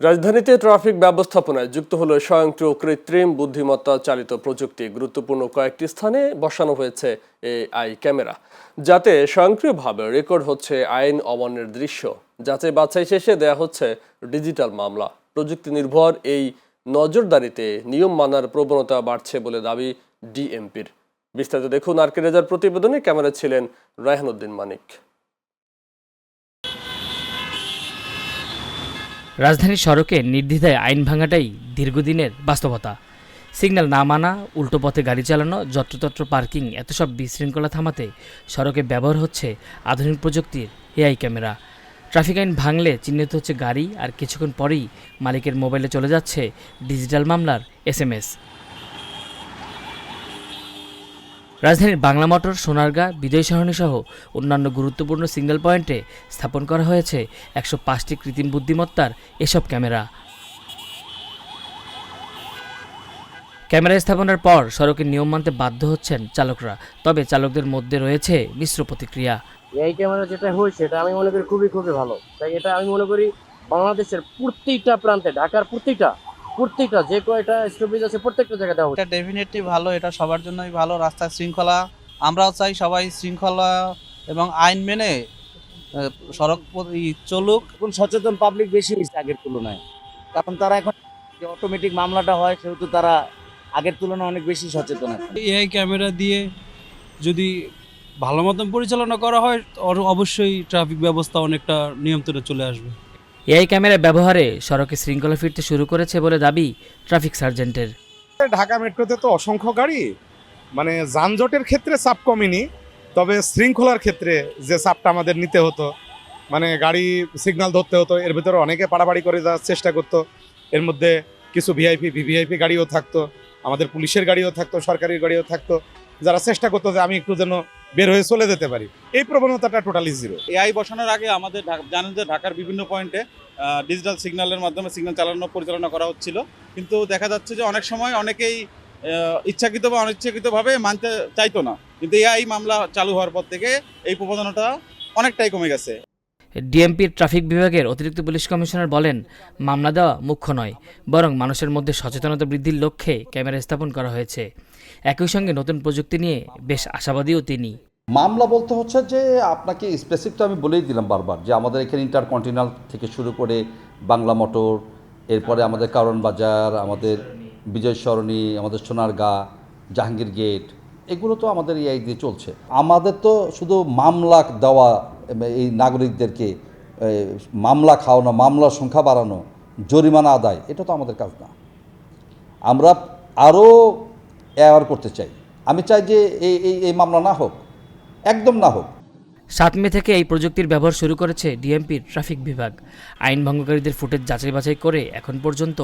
রাজধানীতে ট্রাফিক ব্যবস্থাপনায় যুক্ত হলো স্বয়ংক্রিয় কৃত্রিম বুদ্ধিমত্তা চালিত প্রযুক্তি। গুরুত্বপূর্ণ কয়েকটি স্থানে বসানো হয়েছে এআই ক্যামেরা, যাতে স্বয়ংক্রিয়ভাবে রেকর্ড হচ্ছে আইন অমান্যের দৃশ্য। যাচাই বাছাই শেষে দেয়া হচ্ছে ডিজিটাল মামলা। প্রযুক্তি নির্ভর এই নজরদারিতে নিয়ম মানার প্রবণতা বাড়ছে বলে দাবি ডিএমপির। বিস্তারিত দেখুন আরকে রেজার প্রতিবেদনে। ক্যামেরায় ছিলেন রায়হান উদ্দিন মানিক। রাজধানীর সড়কে নির্দ্বিধায় আইন ভাঙাটাই দীর্ঘদিনের বাস্তবতা। সিগন্যাল না মানা, উল্টো পথে গাড়ি চালানো, যত্রতত্র পার্কিং, এত সব বিশৃঙ্খলা থামাতে সড়কে ব্যবহার হচ্ছে আধুনিক প্রযুক্তির এআই ক্যামেরা। ট্রাফিক আইন ভাঙলে চিহ্নিত হচ্ছে গাড়ি, আর কিছুক্ষণ পরেই মালিকের মোবাইলে চলে যাচ্ছে ডিজিটাল মামলার SMS। রাজধানীর বাংলা মোটর, সোনারগাঁ, বিজয় সরণি সহ অন্যান্য গুরুত্বপূর্ণ সিগন্যাল পয়েন্টে স্থাপন করা হয়েছে 105টি কৃত্রিম বুদ্ধিমত্তার এসব ক্যামেরা। ক্যামেরা স্থাপনের পর সড়কের নিয়ম মানতে বাধ্য হচ্ছেন চালকরা, তবে চালকদের মধ্যে রয়েছে মিশ্র প্রতিক্রিয়া। এই ক্যামেরা যেটা হয়েছে এটা আমি মনে করি খুবই ভালো। তাই এটা আমি মনে করি বাংলাদেশের প্রত্যেকটা প্রান্তে, ঢাকার প্রত্যেকটা যে কয়টা স্টপেজ আছে প্রত্যেকটা জায়গায় দেওয়া। এটা ডেফিনেটলি ভালো, এটা সবার জন্যই ভালো। রাস্তার শৃঙ্খলা, আমরাও চাই সবাই শৃঙ্খলা এবং আইন মেনে সড়ক চলুক। এখন সচেতন পাবলিক বেশি হয়েছে আগের তুলনায়, কারণ তারা এখন যে অটোমেটিক মামলাটা হয় সেহেতু তারা আগের তুলনায় অনেক বেশি সচেতন আছে। এআই ক্যামেরা দিয়ে যদি ভালো মতন পরিচালনা করা হয়, অবশ্যই ট্রাফিক ব্যবস্থা অনেকটা নিয়ন্ত্রণে চলে আসবে। এআই ক্যামেরা ব্যবহারে সড়কে শৃঙ্খলা ফিরতে শুরু করেছে বলে দাবি ট্রাফিক সার্জেন্টের। ঢাকা মেট্রোতে তো অসংখ্য গাড়ি, মানে যানজটের ক্ষেত্রে চাপ কমেনি, তবে শৃঙ্খলার ক্ষেত্রে যে চাপটা আমাদের নিতে হতো, মানে গাড়ি সিগন্যাল ধরতে হতো, এর ভিতরে অনেকে পাড়াপাড়ি করে যাওয়ার চেষ্টা করতো। এর মধ্যে কিছু ভিআইপি, ভিভিআইপি গাড়িও থাকতো, আমাদের পুলিশের গাড়িও থাকতো, সরকারি গাড়িও থাকতো, যারা চেষ্টা করতো যে আমি একটু যেন বের হয়ে চলে যেতে পারি। এই প্রবণতাটা টোটালি জিরো। এআই বসানোর আগে আমাদের জানেন যে ঢাকার বিভিন্ন পয়েন্টে ডিজিটাল সিগন্যালের মাধ্যমে সিগন্যাল পরিচালনা করা হচ্ছিল, কিন্তু দেখা যাচ্ছে যে অনেক সময় অনেকেই ইচ্ছাকৃত বা অনিচ্ছাকৃতভাবে মানতে চাইতো না। কিন্তু এআই মামলা চালু হওয়ার পর থেকে এই প্রবণতা অনেকটাই কমে গেছে। ডিএমপির ট্রাফিক বিভাগের অতিরিক্ত পুলিশ কমিশনার বলেন, মামলা দেওয়া মুখ্য নয়, বরং মানুষের মধ্যে সচেতনতা বৃদ্ধির লক্ষ্যে ক্যামেরা স্থাপন করা হয়েছে। একই সঙ্গে নতুন প্রযুক্তি নিয়ে বেশ আশাবাদীও তিনি। মামলা বলতে হচ্ছে যে আপনাকে স্পেসিফিক তো আমি বলেই দিলাম বারবার যে আমাদের এখানে ইন্টারকন্টিনেন্টাল থেকে শুরু করে বাংলা মোটর, এরপরে আমাদের কারণ বাজার, আমাদের বিজয় সরণি, আমাদের সোনারগাঁ, জাহাঙ্গীর গেট, এগুলো তো আমাদের এআই দিয়ে চলছে। আমাদের তো শুধু মামলা দেওয়া, এই নাগরিকদেরকে মামলা খাওয়ানো, মামলার সংখ্যা বাড়ানো, জরিমানা আদায়, এটা তো আমাদের কাজ না। আমরা আরও অ্যাওয়ার করতে চাই। আমি চাই যে এই মামলা না হোক, একদম না হোক। 7 মে থেকে এই প্রযুক্তির ব্যবহার শুরু করেছে ডিএমপির ট্রাফিক বিভাগ। আইন ভঙ্গকারীদের ফুটেজ যাচাই বাছাই করে এখন পর্যন্ত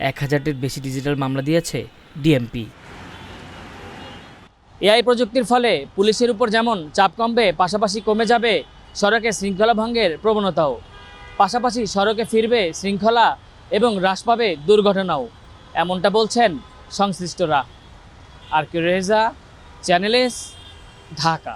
1000-টির বেশি ডিজিটাল মামলা দিয়েছে ডিএমপি। এআই প্রযুক্তির ফলে পুলিশের উপর যেমন চাপ কমবে, পাশাপাশি কমে যাবে সড়কে শৃঙ্খলা ভঙ্গের প্রবণতাও। পাশাপাশি সড়কে ফিরবে শৃঙ্খলা এবং হ্রাস পাবে দুর্ঘটনাও, এমনটা বলছেন সংশ্লিষ্টরা। আরকে রেজা, চ্যানেল এস, ঢাকা।